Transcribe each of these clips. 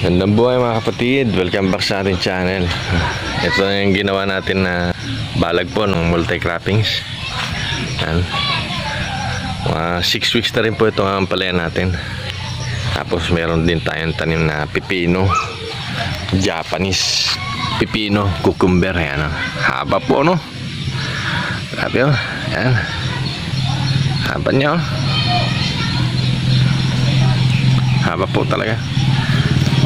Gandang buhay mga kapatid, welcome back sa ating channel. Ito na yung ginawa natin na balag po ng multi-croppings. Yan. 6 weeks na rin po ito ang ampalaya natin. Tapos meron din tayong tanim na pipino, Japanese pipino, cucumber. Yan, haba po, no? Grabe, oh. Yan, haba niya, oh. Haba po talaga.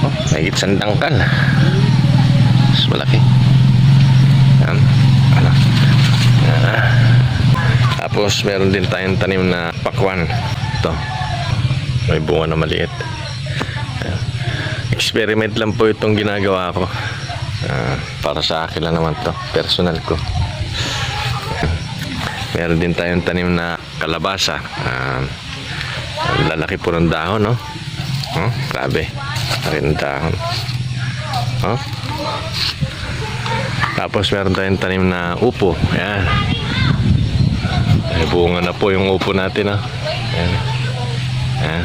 Oh, may isang dangkal. Mas malaki. Yan. Ano? Tapos meron din tayong tanim na pakwan. Ito. May bunga na maliit. Yan. Experiment lang po itong ginagawa ko. Para sa akin lang naman to. Personal ko. Yan. Meron din tayong tanim na kalabasa. Lalaki po ng dahon, no? Oh, grabe. Lalaki ng dahon. Oh. Tapos meron tayong tanim na upo. Ayan. May bunga na po yung upo natin, oh. Ayan. Ayan.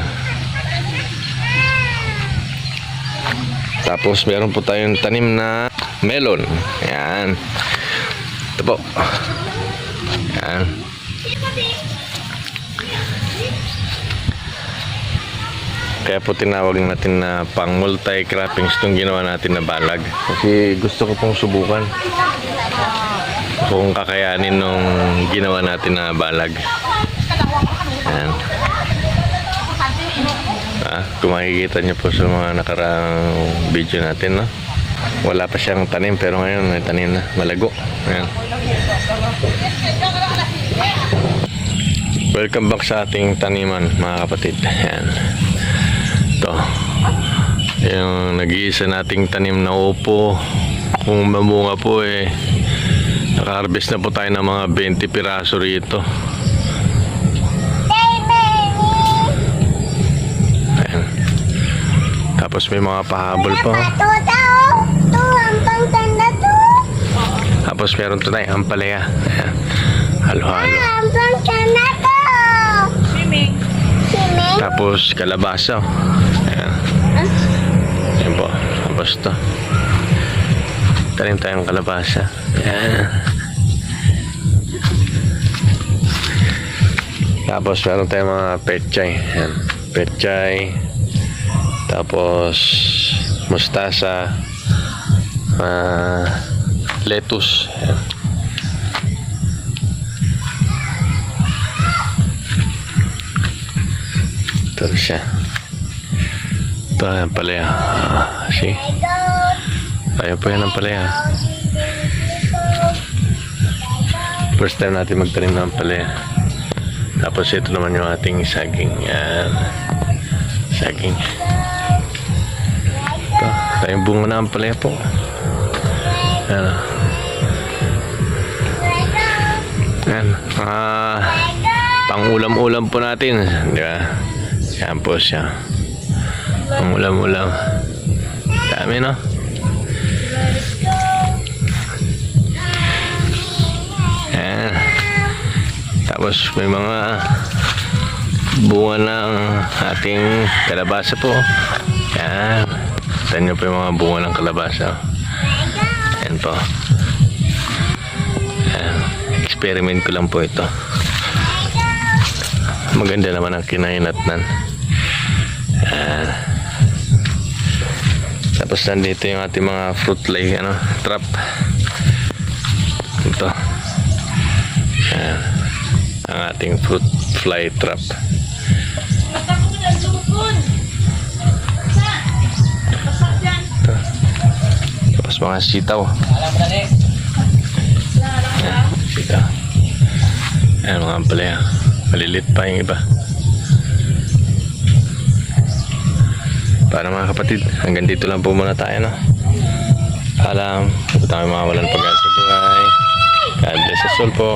Tapos meron po tayong tanim na melon. Ayan. Ito po. Ayan. Kaya po tinawag natin na pang multi-croppings itong ginawa natin na balag. Kasi gusto ko pong subukan kung kakayanin nung ginawa natin na balag. Ayan. Kung makikita nyo po sa mga nakaraang video natin, no? Wala pa siyang tanim pero ngayon may tanim na malago. Ayan. Welcome back sa ating taniman mga kapatid. Ayan. Ito yung nag-iisa nating tanim na upo. Kung mamunga po naka-harvest na po tayo ng mga 20 piraso rito. Ayan. Tapos may mga pahabol pa. Tapos meron ito tayong ampalaya. Ayan. Halo-halo. Tapos kalabasa. Ayan. Ayan po. Tapos ito. Tanim tayong kalabasa. Ayan. Tapos meron tayong mga pechay. Ayan. Pechay. Tapos mustasa. Lettuce. Ayan. Ito siya. Ito ang palaya. See? Ayaw po yan ang palaya. First time natin magtanim ng palaya. Tapos ito naman yung ating saging. Yan. Saging. Ito. Tayong bunga na ang palaya po. Yan. Yan. Pang ulam-ulam po natin. Di ba? Yan po siya. Ang ulam-ulam. Dami, no? Yan. Tapos may mga bunga ng ating kalabasa po. Yan. Tignan nyo po yung mga bunga ng kalabasa. Yan po. Yan. Experiment ko lang po ito. Maganda naman ang kinahinatnan. Tapos nandito yung ating mga fruit fly trap. Ito ang ating fruit fly trap. Ito. Tapos mga sitaw. Sitaw. Ayan mga ampalaya. Malilit pa yung iba. Para mga kapatid, hanggang dito lang po muna tayo, no? Alam, huwag tayo mawalan pag-asa sa buhay. God bless us all po.